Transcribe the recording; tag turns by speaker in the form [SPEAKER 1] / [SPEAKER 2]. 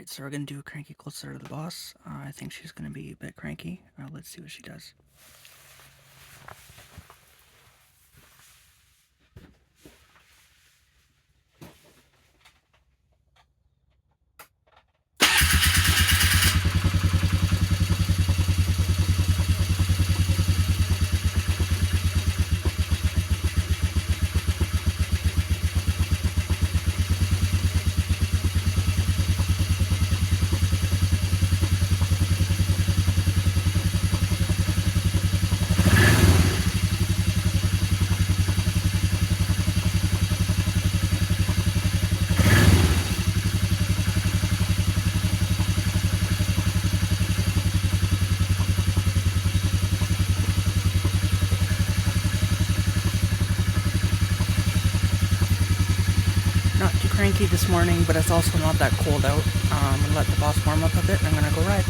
[SPEAKER 1] Alright, so we're gonna do Cranky Closer to the Boss. I think she's gonna be a bit cranky. Let's see what she does. Not too cranky this morning, but it's also not that cold out. I'm gonna let the boss warm up a bit and I'm gonna go ride.